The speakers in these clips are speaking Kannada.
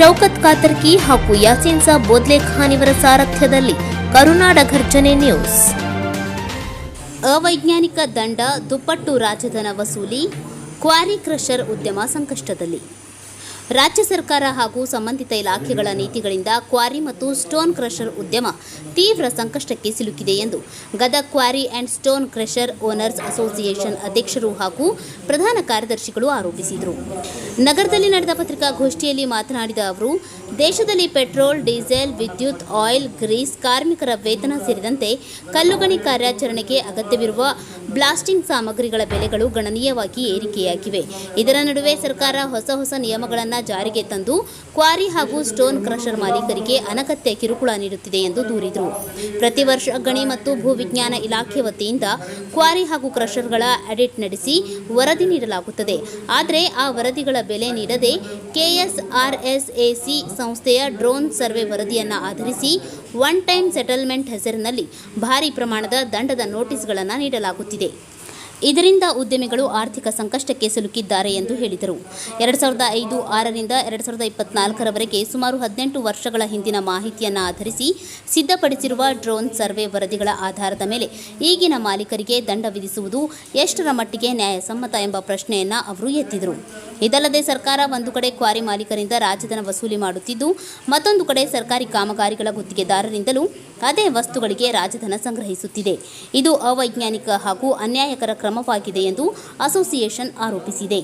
ಶೌಕತ್ ಕಾತರ್ಕಿ ಹಾಗೂ ಯಾಸೀನ್ ಸಾಬ್ ಬೋದ್ಲೆ ಖಾನ್ ಇವರ ಸಾರಥ್ಯದಲ್ಲಿ ಕರುನಾಡ ಘರ್ಜನೆ ನ್ಯೂಸ್. ಅವೈಜ್ಞಾನಿಕ ದಂಡ, ದುಪ್ಪಟ್ಟು ರಾಜಧನ ವಸೂಲಿ, ಕ್ವಾರಿ ಕ್ರಷರ್ ಉದ್ಯಮ ಸಂಕಷ್ಟದಲ್ಲಿ. ರಾಜ್ಯ ಸರ್ಕಾರ ಹಾಗೂ ಸಂಬಂಧಿತ ಇಲಾಖೆಗಳ ನೀತಿಗಳಿಂದ ಕ್ವಾರಿ ಮತ್ತು ಸ್ಟೋನ್ ಕ್ರಷರ್ ಉದ್ಯಮ ತೀವ್ರ ಸಂಕಷ್ಟಕ್ಕೆ ಸಿಲುಕಿದೆ ಎಂದು Gadag quarry and stone crusher owners association ಅಧ್ಯಕ್ಷರು ಹಾಗೂ ಪ್ರಧಾನ ಕಾರ್ಯದರ್ಶಿಗಳು ಆರೋಪಿಸಿದರು. ನಗರದಲ್ಲಿ ನಡೆದ ಪತ್ರಿಕಾಗೋಷ್ಠಿಯಲ್ಲಿ ಮಾತನಾಡಿದ ಅವರು, ದೇಶದಲ್ಲಿ ಪೆಟ್ರೋಲ್, ಡೀಸೆಲ್, ವಿದ್ಯುತ್, ಆಯಿಲ್, ಗ್ರೀಸ್, ಕಾರ್ಮಿಕರ ವೇತನ ಸೇರಿದಂತೆ ಕಲ್ಲುಗಣಿ ಕಾರ್ಯಾಚರಣೆಗೆ ಅಗತ್ಯವಿರುವ ಬ್ಲಾಸ್ಟಿಂಗ್ ಸಾಮಗ್ರಿಗಳ ಬೆಲೆಗಳು ಗಣನೀಯವಾಗಿ ಏರಿಕೆಯಾಗಿವೆ. ಇದರ ನಡುವೆ ಸರ್ಕಾರ ಹೊಸ ನಿಯಮಗಳನ್ನು ಜಾರಿಗೆ ತಂದು ಕ್ವಾರಿ ಹಾಗೂ ಸ್ಟೋನ್ ಕ್ರಷರ್ ಮಾಲೀಕರಿಗೆ ಅನಗತ್ಯ ಕಿರುಕುಳ ನೀಡುತ್ತಿದೆ ಎಂದು ದೂರಿದರು. ಪ್ರತಿ ವರ್ಷ ಗಣಿ ಮತ್ತು ಭೂವಿಜ್ಞಾನ ಇಲಾಖೆ ವತಿಯಿಂದ ಕ್ವಾರಿ ಹಾಗೂ ಕ್ರಷರ್ಗಳ ಆಡಿಟ್ ನಡೆಸಿ ವರದಿ ನೀಡಲಾಗುತ್ತದೆ. ಆದರೆ ಆ ವರದಿಗಳ ಬೆಲೆ ನೀಡದೆ ಕೆಎಸ್ಆರ್ಎಸ್ಎಸಿ ಸಂಸ್ಥೆಯ ಡ್ರೋನ್ ಸರ್ವೆ ವರದಿಯನ್ನು ಆಧರಿಸಿ ಒನ್ ಟೈಮ್ ಸೆಟಲ್ಮೆಂಟ್ ಹೆಸರಿನಲ್ಲಿ ಭಾರೀ ಪ್ರಮಾಣದ ದಂಡದ ನೋಟಿಸ್ಗಳನ್ನು ನೀಡಲಾಗುತ್ತಿದೆ. ಇದರಿಂದ ಉದ್ಯಮಿಗಳು ಆರ್ಥಿಕ ಸಂಕಷ್ಟಕ್ಕೆ ಸಿಲುಕಿದ್ದಾರೆ ಎಂದು ಹೇಳಿದರು. 2005-6ರಿಂದ 2024ರವರೆಗೆ ಸುಮಾರು 18 ವರ್ಷಗಳ ಹಿಂದಿನ ಮಾಹಿತಿಯನ್ನು ಆಧರಿಸಿ ಸಿದ್ಧಪಡಿಸಿರುವ ಡ್ರೋನ್ ಸರ್ವೆ ವರದಿಗಳ ಆಧಾರದ ಮೇಲೆ ಈಗಿನ ಮಾಲೀಕರಿಗೆ ದಂಡ ವಿಧಿಸುವುದು ಎಷ್ಟರ ಮಟ್ಟಿಗೆ ನ್ಯಾಯಸಮ್ಮತ ಎಂಬ ಪ್ರಶ್ನೆಯನ್ನು ಅವರು ಎತ್ತಿದರು. ಇದಲ್ಲದೆ ಸರ್ಕಾರ ಒಂದು ಕಡೆ ಕ್ವಾರಿ ಮಾಲೀಕರಿಂದ ರಾಜಧನ ವಸೂಲಿ ಮಾಡುತ್ತಿದ್ದು, ಮತ್ತೊಂದು ಕಡೆ ಸರ್ಕಾರಿ ಕಾಮಗಾರಿಗಳ ಗುತ್ತಿಗೆದಾರರಿಂದಲೂ ಅದೇ ವಸ್ತುಗಳಿಗೆ ರಾಜಧನ ಸಂಗ್ರಹಿಸುತ್ತಿದೆ. ಇದು ಅವೈಜ್ಞಾನಿಕ ಹಾಗೂ ಅನ್ಯಾಯಕರ ಕ್ರಮವಾಗಿದೆ ಎಂದು ಅಸೋಸಿಯೇಷನ್ ಆರೋಪಿಸಿದೆ.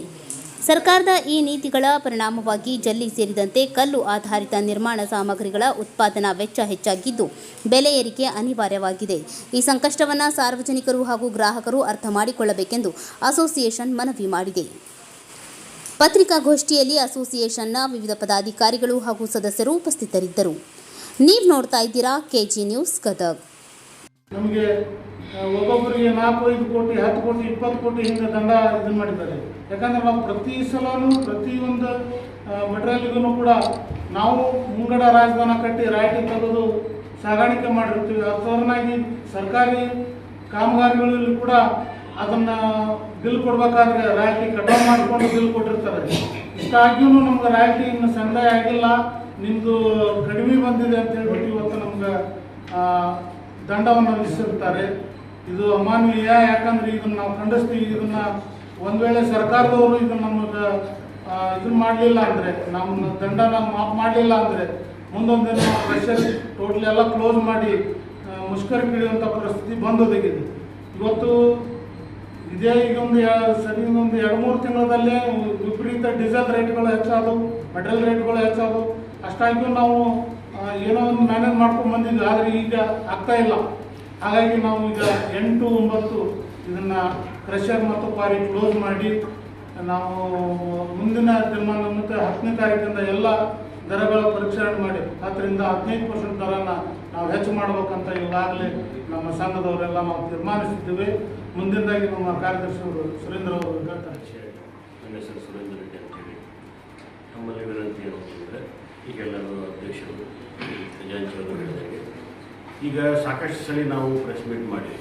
ಸರ್ಕಾರದ ಈ ನೀತಿಗಳ ಪರಿಣಾಮವಾಗಿ ಜಲ್ಲಿ ಸೇರಿದಂತೆ ಕಲ್ಲು ಆಧಾರಿತ ನಿರ್ಮಾಣ ಸಾಮಗ್ರಿಗಳ ಉತ್ಪಾದನಾ ವೆಚ್ಚ ಹೆಚ್ಚಾಗಿದ್ದು, ಬೆಲೆ ಏರಿಕೆ ಅನಿವಾರ್ಯವಾಗಿದೆ. ಈ ಸಂಕಷ್ಟವನ್ನು ಸಾರ್ವಜನಿಕರು ಹಾಗೂ ಗ್ರಾಹಕರು ಅರ್ಥ ಮಾಡಿಕೊಳ್ಳಬೇಕೆಂದು ಅಸೋಸಿಯೇಷನ್ ಮನವಿ ಮಾಡಿದೆ. ಪತ್ರಿಕಾಗೋಷ್ಠಿಯಲ್ಲಿ ಅಸೋಸಿಯೇಷನ್ನ ವಿವಿಧ ಪದಾಧಿಕಾರಿಗಳು ಹಾಗೂ ಸದಸ್ಯರು ಉಪಸ್ಥಿತರಿದ್ದರು. ನೀವು ನೋಡ್ತಾ ಇದ್ದೀರಾ ಕೆಜಿ ನ್ಯೂಸ್ ಗದಗ. ನಮಗೆ ಒಬ್ಬೊಬ್ಬರಿಗೆ 4-5 ಕೋಟಿ 10 ಕೋಟಿ 20 ಕೋಟಿ ಹಿಂಗೆ ದಂಡ ಇದನ್ನು ಮಾಡಿದ್ದಾರೆ. ಯಾಕಂದರೆ ನಾವು ಪ್ರತಿ ಸಲನೂ ಪ್ರತಿಯೊಂದು ಮೆಟೀರಿಯಲ್ಗೂ ಕೂಡ ನಾವು ಮುಂಗಡ ರಾಜಧಾನ ಕಟ್ಟಿ ರಾಯಿತಿ ತೆಗೆದು ಸಾಗಾಣಿಕೆ ಮಾಡಿರ್ತೀವಿ. ಅದರನ್ನಾಗಿ ಸರ್ಕಾರಿ ಕಾಮಗಾರಿಗಳಲ್ಲಿ ಕೂಡ ಅದನ್ನು ಬಿಲ್ ಕೊಡಬೇಕಾದ್ರೆ ರಾಯಿತಿ ಕಟಾವು ಮಾಡಿಕೊಂಡು ಬಿಲ್ ಕೊಟ್ಟಿರ್ತಾರೆ. ಇಷ್ಟಾಗಿಯೂ ನಮ್ಗೆ ರಾಯಿತಿ ಇನ್ನು ಸಂದಾಯ ಆಗಿಲ್ಲ, ನಿಮ್ಮದು ಕಡಿಮೆ ಬಂದಿದೆ ಅಂತ ಹೇಳ್ಬಿಟ್ಟು ಇವತ್ತು ನಮ್ಗೆ ದಂಡವನ್ನು ವಿಧಿಸಿರ್ತಾರೆ. ಇದು ಅಮಾನವೀಯ. ಯಾಕಂದರೆ ಇದನ್ನು ನಾವು ಖಂಡಿಸ್ತೀವಿ. ಇದನ್ನು ಒಂದು ವೇಳೆ ಸರ್ಕಾರದವರು ಇದನ್ನು ನಮಗೆ ಇದನ್ನು ಮಾಡಲಿಲ್ಲ ಅಂದರೆ, ನಮ್ಮ ದಂಡನ ಮಾಫ್ ಮಾಡಲಿಲ್ಲ ಅಂದರೆ ಮುಂದೊಂದು ದಿನ ಕ್ರಷರ್ ಟೋಟಲಿ ಎಲ್ಲ ಕ್ಲೋಸ್ ಮಾಡಿ ಮುಷ್ಕರಕ್ಕೆ ಇಳಿಯುವಂಥ ಪರಿಸ್ಥಿತಿ ಬಂದೊದಗಿದೆ. ಇವತ್ತು ಇದೇ ಈಗ ಒಂದು 2-3 ತಿಂಗಳಲ್ಲೇ ವಿಪರೀತ ಡೀಸೆಲ್ ರೇಟ್ಗಳು ಹೆಚ್ಚಾದವು, ಪೆಟ್ರೋಲ್ ರೇಟ್ಗಳು ಹೆಚ್ಚಾದವು. ಅಷ್ಟಾಗಿಯೂ ನಾವು ಏನೋ ಒಂದು ಮ್ಯಾನೇಜ್ ಮಾಡ್ಕೊಂಡು ಬಂದಿದ್ವಿ, ಆದರೆ ಈಗ ಆಗ್ತಾ ಇಲ್ಲ. ಹಾಗಾಗಿ ನಾವು ಈಗ 8-9 ಇದನ್ನು ಕ್ರಷರ್ ಮತ್ತು ಕ್ವಾರಿ ಕ್ಲೋಸ್ ಮಾಡಿ ನಾವು ಮುಂದಿನ ತೀರ್ಮಾನ ಮತ್ತು 10ನೇ ತಾರೀಕಿಂದ ಎಲ್ಲ ದರಗಳ ಪರಿಷ್ಕರಣೆ ಮಾಡಿ 10ರಿಂದ 15% ದರನ ನಾವು ಹೆಚ್ಚು ಮಾಡಬೇಕಂತ ಈಗಾಗಲೇ ನಮ್ಮ ಸಂಘದವರೆಲ್ಲ ನಾವು ತೀರ್ಮಾನಿಸಿದ್ದೇವೆ. ಮುಂದಿನದಾಗಿ ನಮ್ಮ ಕಾರ್ಯದರ್ಶಿಯವರು ಸುರೇಂದ್ರ ಅವರು ಹೇಳ್ತಾರೆ. ನನ್ನ ಹೆಸರು ಸುರೇಂದ್ರ ರೆಡ್ಡಿ ಅಂತೇಳಿ. ನಮ್ಮಲ್ಲಿ ವಿನಂತಿ ಏನು ಅಂತಂದರೆ, ಈಗೆಲ್ಲರೂ ಅಧ್ಯಕ್ಷರು ಖಜಾಂಚಿಯವರು ಹೇಳಿದಾಗೆ ಈಗ ಸಾಕಷ್ಟು ಸಲ ನಾವು ಪ್ರೆಸ್ ಮೀಟ್ ಮಾಡಿ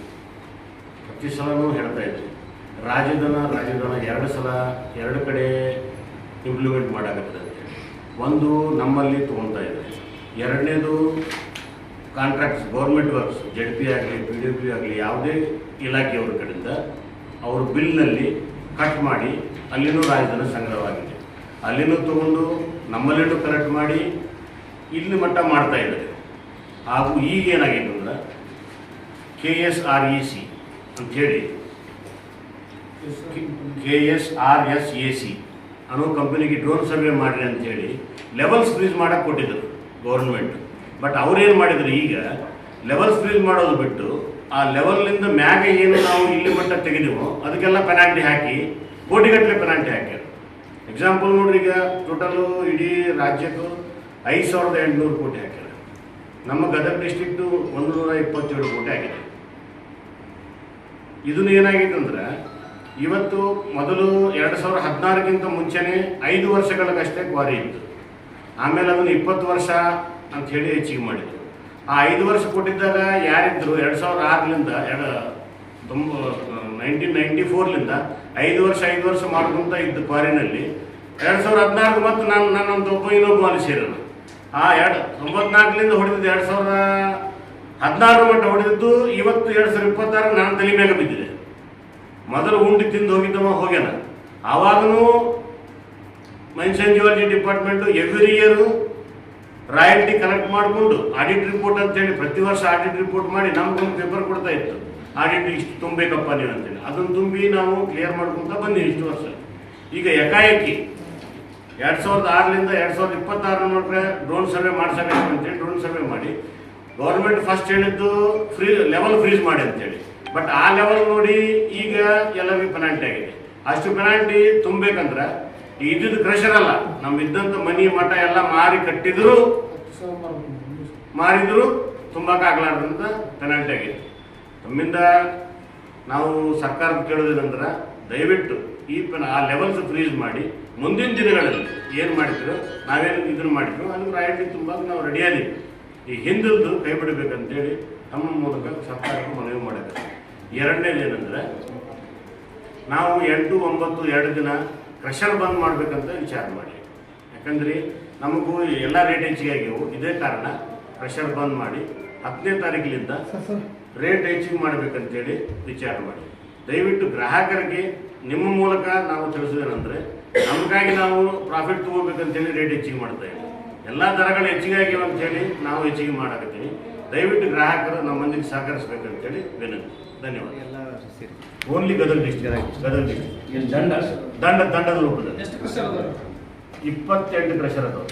ಪ್ರತಿ ಸಲನೂ ಹೇಳ್ತಾ ಇದ್ವಿ, ರಾಜಧನ 2 ಸಲ 2 ಕಡೆ ಇಂಪ್ಲಿಮೆಂಟ್ ಮಾಡಾಕತ್ತದೆ ಅಂತೇಳಿ. ಒಂದು ನಮ್ಮಲ್ಲಿ ತೊಗೊಳ್ತಾ ಇದೆ, ಎರಡನೇದು ಕಾಂಟ್ರಾಕ್ಟ್ಸ್ ಗೌರ್ಮೆಂಟ್ ವರ್ಕ್ಸ್ ZP ಆಗಲಿ PWP ಆಗಲಿ ಯಾವುದೇ ಇಲಾಖೆಯವ್ರ ಕಡೆಯಿಂದ ಅವರು ಬಿಲ್ನಲ್ಲಿ ಕಟ್ ಮಾಡಿ ಅಲ್ಲಿನೂ ರಾಜಧನ ಸಂಗ್ರಹವಾಗಿದೆ. ಅಲ್ಲಿನೂ ತೊಗೊಂಡು ನಮ್ಮಲ್ಲಿನೂ ಕಲೆಕ್ಟ್ ಮಾಡಿ ಇಲ್ಲಿ ಮಟ್ಟ ಮಾಡ್ತಾ ಇದ್ದಾರೆ. ಹಾಗೂ ಈಗ ಏನಾಗಿದೆ ಅಂದ್ರೆ KSREC ಅಂಥೇಳಿ KSRSAC ಅನ್ನೋ ಕಂಪನಿಗೆ ಡ್ರೋನ್ ಸರ್ವೆ ಮಾಡಿರಿ ಅಂಥೇಳಿ ಲೆವೆಲ್ಸ್ ಫ್ರೀಸ್ ಮಾಡೋಕ್ಕೆ ಕೊಟ್ಟಿದ್ದರು ಗೌರ್ಮೆಂಟ್. ಬಟ್ ಅವ್ರೇನು ಮಾಡಿದ್ರು, ಈಗ ಲೆವೆಲ್ಸ್ ಫ್ರೀಸ್ ಮಾಡೋದು ಬಿಟ್ಟು ಆ ಲೆವೆಲ್ನಿಂದ ಮ್ಯಾಗ ಏನು ನಾವು ಇಲ್ಲಿ ಮಟ್ಟ ತೆಗೆದೀವೋ ಅದಕ್ಕೆಲ್ಲ ಪೆನಾಲ್ಟಿ ಹಾಕಿ ಕೋಟಿಗಟ್ಟಲೆ ಪೆನಾಲ್ಟಿ ಹಾಕ್ಯಾರ. ಎಕ್ಸಾಂಪಲ್ ನೋಡ್ರಿ, ಈಗ ಟೋಟಲು ಇಡೀ ರಾಜ್ಯಕ್ಕೂ 5,800 ಕೋಟಿ ಹಾಕ್ಯಾರ. ನಮ್ಮ ಗದಗ ಡಿಸ್ಟ್ರಿಕ್ಟು 127 ಕೋಟಿ ಆಗಿದೆ. ಇದನ್ನು ಏನಾಗಿದೆ ಅಂದ್ರೆ, ಇವತ್ತು ಮೊದಲು 2016ಕ್ಕಿಂತ ಮುಂಚೆನೇ 5 ವರ್ಷಗಳಿಗಷ್ಟೇ ಕ್ವಾರಿ ಇತ್ತು. ಆಮೇಲೆ ಅದನ್ನು 20 ವರ್ಷ ಅಂಥೇಳಿ ಹೆಚ್ಚಿಗೆ ಮಾಡಿದರು. ಆ 5 ವರ್ಷ ಕೊಟ್ಟಿದ್ದಾಗ ಯಾರಿದ್ರು 2006ರಿಂದ 1994ಲಿಂದ 5 ವರ್ಷ ಮಾಡ್ಕೊತ ಇದ್ದ ಕ್ವಾರಿನಲ್ಲಿ 2016 ಮತ್ತು ನನ್ನೊಂದು ಇನ್ನೊಬ್ಬ ಅಲ್ಲಿ ಸೇರೋಣ. ಆ 94ಲಿಂದ ಹೊಡೆದಿದ್ದು 2016 ಮಟ್ಟ ಹೊಡೆದಿದ್ದು ಇವತ್ತು 2026 ನನ್ನ ತಲೆ ಮ್ಯಾಗ ಬಿದ್ದಿದೆ. ಮೊದಲು ಉಂಡಿ ತಿಂದು ಹೋಗಿದ್ದವ ಹೋಗ್ಯಾನ. ಆವಾಗನೂ mines and geology department every year royalty collect ಮಾಡಿಕೊಂಡು ಆಡಿಟ್ ರಿಪೋರ್ಟ್ ಅಂತೇಳಿ ಪ್ರತಿ ವರ್ಷ ಆಡಿಟ್ ರಿಪೋರ್ಟ್ ಮಾಡಿ ನಮಗೊಂದು ಪೇಪರ್ ಕೊಡ್ತಾ ಇತ್ತು. ಆಡಿಟ್ ಇಷ್ಟು ತುಂಬಬೇಕಪ್ಪ ನೀವು ಅಂತೇಳಿ ಅದನ್ನು ತುಂಬಿ ನಾವು ಕ್ಲಿಯರ್ ಮಾಡ್ಕೊತ ಬಂದೀವಿ ಇಷ್ಟು ವರ್ಷ. ಈಗ ಏಕಾಏಕಿ 2006ಲಿಂದ 2026 ನೋಡ್ರೆ ಡ್ರೋನ್ ಸರ್ವೆ ಮಾಡ್ಸಬೇಕು ಅಂತೇಳಿ ಡ್ರೋನ್ ಸರ್ವೆ ಮಾಡಿ ಗೌರ್ಮೆಂಟ್ ಫಸ್ಟ್ ಹೇಳಿದ್ದು ಲೆವೆಲ್ ಫ್ರೀಸ್ ಮಾಡಿ ಅಂತೇಳಿ. ಬಟ್ ಆ ಲೆವೆಲ್ ನೋಡಿ ಈಗ ಎಲ್ಲರಿಗೂ ಪೆನಾಲ್ಟಿ ಆಗಿದೆ. ಅಷ್ಟು ಪೆನಾಲ್ಟಿ ತುಂಬಬೇಕಂದ್ರೆ ಇದ್ದಿದ್ದು ಕ್ರಷರ್ ಅಲ್ಲ, ನಮ್ಮ ಇದ್ದಂಥ ಮನಿ ಮಠ ಎಲ್ಲ ಮಾರಿ ಮಾರಿದ್ರು ತುಂಬಕ್ಕಾಗಲಾರ್ದಂಥ ಪೆನಾಲ್ಟಿ ಆಗಿದೆ. ನಮ್ಮಿಂದ ನಾವು ಸರ್ಕಾರದ ಕೇಳೋದೇನಂದ್ರೆ ದಯವಿಟ್ಟು ಆ ಲೆವೆಲ್ಸ್ ಫ್ರೀಸ್ ಮಾಡಿ ಮುಂದಿನ ದಿನಗಳಲ್ಲಿ ಏನು ಮಾಡಿದ್ರು ನಾವೇನು ಇದನ್ನು ಮಾಡಿದ್ರು ಅದಕ್ಕೆ ರಾಯಲ್ಟಿ ತುಂಬ ನಾವು ರೆಡಿಯಾಗಿದ್ದೀವಿ. ಈ ಹಿಂದಿದ್ದು ಕೈ ಬಿಡಬೇಕಂತೇಳಿ ನಮ್ಮ ಮೂಲಕ ಸರ್ಕಾರಕ್ಕೆ ಮನವಿ ಮಾಡಿದ್ರು. ಎರಡನೇದು ಏನಂದರೆ ನಾವು 8, 9, 2 ದಿನ ಕ್ರಷರ್ ಬಂದ್ ಮಾಡಬೇಕಂತ ವಿಚಾರ ಮಾಡಿ. ಯಾಕಂದ್ರೆ ನಮಗೂ ಎಲ್ಲ ರೇಟ್ ಹೆಚ್ಚಿಗೆ ಆಗ್ಯವು. ಇದೇ ಕಾರಣ ಕ್ರಷರ್ ಬಂದ್ ಮಾಡಿ 10ನೇ ತಾರೀಕಿನಿಂದ ರೇಟ್ ಹೆಚ್ಚಿಗೆ ಮಾಡಬೇಕಂತೇಳಿ ವಿಚಾರ ಮಾಡಿ. ದಯವಿಟ್ಟು ಗ್ರಾಹಕರಿಗೆ ನಿಮ್ಮ ಮೂಲಕ ನಾವು ತಿಳಿಸೋದೇನೆಂದರೆ ನಮಗಾಗಿ ನಾವು ಪ್ರಾಫಿಟ್ ತೊಗೋಬೇಕಂತೇಳಿ ರೇಟ್ ಹೆಚ್ಚಿಗೆ ಮಾಡ್ತಾ ಇದ್ದೀವಿ. ಎಲ್ಲ ದರಗಳು ಹೆಚ್ಚಿಗೆ ಆಗಿವೆ ಅಂತೇಳಿ ನಾವು ಹೆಚ್ಚಿಗೆ ಮಾಡಾಕತ್ತೀವಿ. ದಯವಿಟ್ಟು ಗ್ರಾಹಕರು ನಮ್ಮ ಮಂದಿಗೆ ಸಹಕರಿಸಬೇಕಂತೇಳಿ ವಿನಂತಿ. ಧನ್ಯವಾದ. ಓನ್ಲಿ ಗದಗ ಡಿಸ್ಟ್ರಿಕ್ಟ್ ದಂಡದ ರೂಪದಲ್ಲಿ 28 ಕ್ರಷರ್ ಅದಾವ.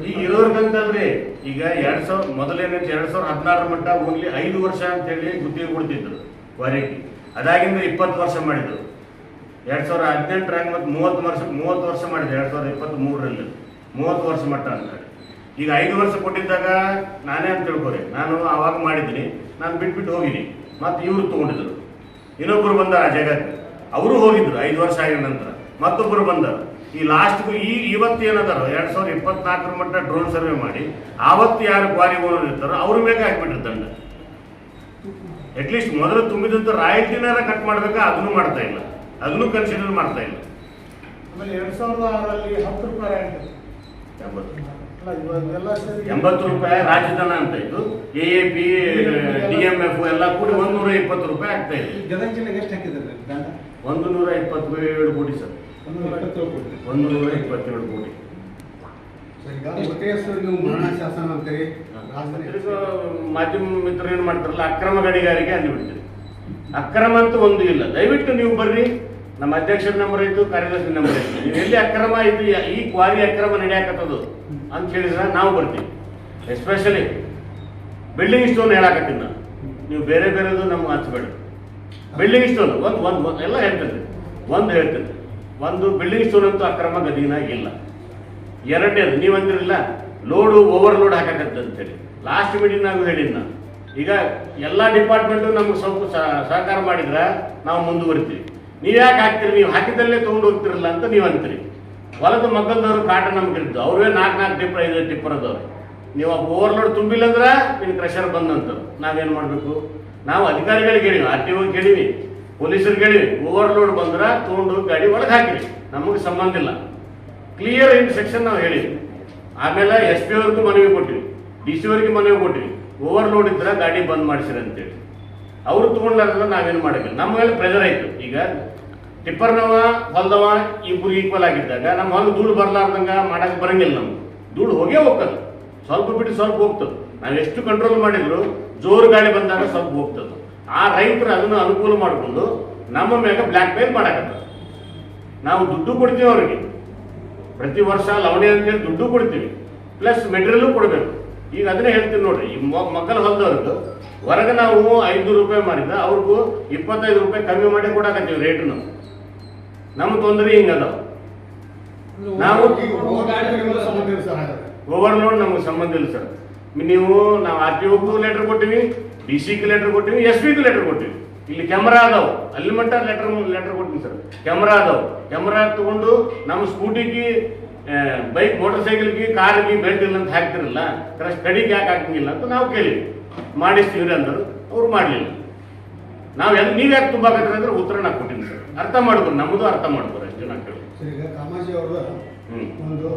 ಈಗ ಇರೋರ್ಗಂತಲ್ರಿ ಈಗ 2000 ಮೊದಲೇನೈತೆ 2016 ಮಟ್ಟ ಓನ್ಲಿ 5 ವರ್ಷ ಅಂತೇಳಿ ಗುತ್ತಿಗೆ ಕೊಡ್ತಿದ್ರು ಕ್ವಾಲಿಟಿ. ಅದಾಗಿಂದ 20 ವರ್ಷ ಮಾಡಿದ್ರು. 2018 ಮತ್ತು 30 ವರ್ಷ ಮಾಡಿದ್ರು. 2023ರಲ್ಲಿ 30 ವರ್ಷ ಮಟ್ಟ ಅಂತ. ಈಗ 5 ವರ್ಷ ಕೊಟ್ಟಿದ್ದಾಗ ನಾನೇ ಅಂತ ತಿಳ್ಕೊರಿ, ನಾನು ಆವಾಗ ಮಾಡಿದ್ದೀನಿ, ನಾನು ಬಿಟ್ಬಿಟ್ಟು ಹೋಗಿನಿ. ಮತ್ತು ಇವರು ತೊಗೊಂಡಿದ್ರು, ಇನ್ನೊಬ್ಬರು ಬಂದಾರ ಆ ಜಾಗಕ್ಕೆ, ಅವರು ಹೋಗಿದ್ರು 5 ವರ್ಷ ಆಗಿದ ನಂತರ ಮತ್ತೊಬ್ಬರು ಬಂದರು. ಈ ಲಾಸ್ಟ್ಗೂ ಇವತ್ತು ಏನದಾರೋ 2024 ಮಟ್ಟ ಡ್ರೋನ್ ಸರ್ವೆ ಮಾಡಿ ಆವತ್ತು ಯಾರು ಕ್ವಾರಿ ಓನರ್ ಇರ್ತಾರೋ ಅವ್ರ ಮೇಲೆ ಹಾಕ್ಬಿಟ್ರು ದಂಡ. ಅಟ್ಲೀಸ್ಟ್ ಮೊದಲು ತುಂಬಿದಂಥ ರಾಯಲ್ಟಿನಾರ ಕಟ್ ಮಾಡ್ಬೇಕಾ ಅದನ್ನು ಮಾಡ್ತಾ ಇಲ್ಲ, ಅದನ್ನು ಕನ್ಸಿಡರ್ ಮಾಡ್ತಾ ಇಲ್ಲ. ಆಮೇಲೆ 2006ರಲ್ಲಿ 10 ರೂಪಾಯಿ ರಾಯಲ್ಟಿ, 80 ರೂಪಾಯಿ ರಾಜಧನ ಅಂತ ಇತ್ತು. AAP DMF ಎಲ್ಲ ಕೂಡಿ 120 ರೂಪಾಯಿ ಆಗ್ತಾ ಇದೆ. ಗದಗ ಜಿಲ್ಲೆಗೆ ಎಷ್ಟು ಹಾಕಿದ್ದಾರೆ ದಂಡ? 127 ಕೋಟಿ ಸರ್. 127 ಕೋಟಿ. ಮಾಧ್ಯಮ ಮಿತ್ರರು ಏನು ಮಾಡ್ತಾರಲ್ಲ ಅಕ್ರಮ ಗಣಿಗಾರಿಕೆ ಅಂದ್ಬಿಡ್ತೀರಿ. ಅಕ್ರಮ ಅಂತ ಒಂದು ಇಲ್ಲ. ದಯವಿಟ್ಟು ನೀವು ಬರ್ರಿ, ನಮ್ಮ ಅಧ್ಯಕ್ಷರ ನಂಬರ್ ಇತ್ತು, ಕಾರ್ಯದರ್ಶಿ ನಂಬರ್ ಇತ್ತು. ನೀವು ಎಲ್ಲಿ ಅಕ್ರಮ ಇತ್ತು, ಈ ಕ್ವಾರಿ ಅಕ್ರಮ ನಡೆಯಾಕತ್ತದು ಅಂತ ಹೇಳಿದ್ರೆ ನಾವು ಬರ್ತೀವಿ. ಎಸ್ಪೆಷಲಿ ಬಿಲ್ಡಿಂಗ್ ಸ್ಟೋನ್ ಹೇಳಾಕತ್ತೀನಿ ನಾನು, ನೀವು ಬೇರೆ ಬೇರೆದು ನಮ್ಗೆ ಹಚ್ಚಬೇಡ. ಬಿಲ್ಡಿಂಗ್ ಸ್ಟೋನ್ ಒಂದು ಎಲ್ಲ ಹೇಳ್ತೇನೆ. ಒಂದು ಬಿಲ್ಡಿಂಗ್ ಸ್ಟೋನ್ ಅಂತೂ ಅಕ್ರಮ ಗದಗಿನಾಗ ಇಲ್ಲ. ಎರಡನೇದು ನೀವು ಅಂದಿರಲಿಲ್ಲ ಲೋಡು ಓವರ್ಲೋಡ್ ಹಾಕತ್ತಂತೇಳಿ, ಲಾಸ್ಟ್ ಮೀಟಿಂಗ್ನಾಗೂ ಹೇಳಿದ್ದು ನಾನು. ಈಗ ಎಲ್ಲ ಡಿಪಾರ್ಟ್ಮೆಂಟು ನಮ್ಗೆ ಸ್ವಲ್ಪ ಸಹಕಾರ ಮಾಡಿದ್ರೆ ನಾವು ಮುಂದುವರಿತೀವಿ. ನೀವು ಯಾಕೆ ಹಾಕ್ತೀರಿ, ನೀವು ಹಾಕಿದ್ದಲ್ಲೇ ತೊಗೊಂಡು ಹೋಗ್ತಿರಲ್ಲ ಅಂತ ನೀವು ಅಂತೀರಿ. ಹೊಲದ ಮಗ್ಗಲ್ದವ್ರು ಕಾಟ ನಮ್ಗೆ ಇರ್ತದೆ, ಅವ್ರೇ 4 ಟಿಪ್ಪರ್ 5 ಟಿಪ್ಪರ್ ಅದವ್ರು. ನೀವು ಓವರ್ಲೋಡ್ ತುಂಬಿಲ್ಲ ಅಂದ್ರೆ ನಿನ್ನ ಕ್ರಷರ್ ಬಂದಂತ ನಾವೇನು ಮಾಡಬೇಕು? ನಾವು ಅಧಿಕಾರಿಗಳಿಗೆ ಹೇಳಿವಿ, RTO ಕೇಳಿವಿ, ಪೊಲೀಸರಿಗೆ ಹೇಳಿವಿ, ಓವರ್ಲೋಡ್ ಬಂದ್ರೆ ತೊಗೊಂಡು ಗಾಡಿ ಒಳಗೆ ಹಾಕಿರಿ, ನಮಗೆ ಸಂಬಂಧ ಇಲ್ಲ. ಕ್ಲಿಯರ್ ಇನ್ಸ್ಟ್ರಕ್ಷನ್ ನಾವು ಹೇಳಿವಿ. ಆಮೇಲೆ SP ಅವ್ರಿಗೂ ಮನವಿ ಕೊಟ್ಟಿವಿ, DC ಅವ್ರಿಗೆ ಮನವಿ ಕೊಟ್ಟಿವಿ, ಓವರ್ಲೋಡ್ ಇದ್ರೆ ಗಾಡಿ ಬಂದ್ ಮಾಡಿಸಿರಿ ಅಂತೇಳಿ. ಅವರು ತೊಗೊಂಡ್ಲಾರ್ದ್ರೆ ನಾವೇನು ಮಾಡೋಕ್ಕಿಲ್ಲ. ನಮ್ಮ ಮೇಲೆ ಪ್ರೆಷರ್ ಆಯಿತು. ಈಗ ಟಿಪ್ಪರ್ನವ ಹೊಲದವ ಇಬ್ಬರು ಈಕ್ವಲ್ ಆಗಿದ್ದಾಗ ನಮ್ಮ ಹೊಲ ಧೂಳು ಬರಲಾರ್ದಂಗೆ ಮಾಡೋಕ್ಕೆ ಬರಂಗಿಲ್ಲ. ನಮ್ಗೆ ಧೂಳು ಹೋಗೇ ಹೋಗ್ತದೆ, ಸ್ವಲ್ಪ ಬಿಟ್ಟು ಸ್ವಲ್ಪ ಹೋಗ್ತದೆ. ನಾವು ಎಷ್ಟು ಕಂಟ್ರೋಲ್ ಮಾಡಿದ್ರು ಜೋರು ಗಾಳಿ ಬಂದಾಗ ಸ್ವಲ್ಪ ಹೋಗ್ತದೆ. ಆ ರೈತರು ಅದನ್ನು ಅನುಕೂಲ ಮಾಡಿಕೊಂಡು ನಮ್ಮ ಮ್ಯಾಗ ಬ್ಲ್ಯಾಕ್ ಮೇಲ್ ಮಾಡಕತ್ತದ. ನಾವು ದುಡ್ಡು ಕೊಡ್ತೀವಿ ಅವ್ರಿಗೆ, ಪ್ರತಿ ವರ್ಷ ಲವಣಿ ಅಂತೇಳಿ ದುಡ್ಡು ಕೊಡ್ತೀವಿ, ಪ್ಲಸ್ ಮೆಟೀರಿಯಲ್ಲು ಕೊಡಬೇಕು. ಈಗ ಅದನ್ನೇ ಹೇಳ್ತೀವಿ ನೋಡ್ರಿ, ಈ ಮಕ್ಕಳ ಹೊಲದವ್ರದ್ದು ಹೊರಗೆ ನಾವು 500 ರೂಪಾಯಿ ಮಾಡಿದ್ರೆ ಅವ್ರಿಗೂ 25 ರೂಪಾಯಿ ಕಮ್ಮಿ ಮಾಡಿ ಕೊಡಕತ್ತೀವಿ ರೇಟನ್ನು. ನಮ್ಮ ತೊಂದರೆ ಹಿಂಗದಾವ. ನಾವು ಓವರ್ಲೋಡ್ ನಮ್ಗೆ ಸಂಬಂಧ ಇಲ್ಲ ಸರ್. ನಾವು RTOಗೂ ಲೆಟರ್ ಕೊಟ್ಟಿವಿ, DC ಲೆಟರ್ ಕೊಟ್ಟಿವಿ, SP ಲೆಟರ್ ಕೊಟ್ಟಿವಿ. ಇಲ್ಲಿ ಕ್ಯಾಮ್ರಾ ಅದಾವು, ಅಲ್ಲಿ ಮಟ್ಟ ಲೆಟರ್ ಕೊಟ್ಟಿವಿ ಸರ್. ಕ್ಯಾಮ್ರಾ ಅದಾವು, ಕ್ಯಾಮ್ರಾ ತಗೊಂಡು ನಮ್ಮ ಸ್ಕೂಟಿಗೆ, ಬೈಕ್, ಮೋಟರ್ ಸೈಕಲ್ಗೆ, ಕಾರ್ಗೆ ಬೆಲ್ಟ್ ಇಲ್ಲ ಅಂತ ಹಾಕ್ತಿರಲ್ಲ, ಕಡಿಗೆ ಯಾಕೆ ಹಾಕಂಗಿಲ್ಲ ಅಂತ ನಾವು ಕೇಳಿವಿ. ಮಾಡಿಸ್ತೀವ್ರಿ ಅಂದರು. ಅವರು ಮಾಡಲಿಲ್ಲ. ನೀವು ಯಾಕೆ ತುಂಬಾಕತ್ತೀರಿ ಅಂದ್ರೆ ಉತ್ತರ ನಾ ಕೊಟ್ಟಿನಿ ಸರ್. ಅರ್ಥ ಮಾಡ್ಬೋದು, ನಮ್ಮದು ಅರ್ಥ ಮಾಡ್ಬೋದು ಅಷ್ಟೇ ನಾ ಕೇಳಿ. ಈಗ ಕಾಮಾಜಿ ಅವರು ಒಂದು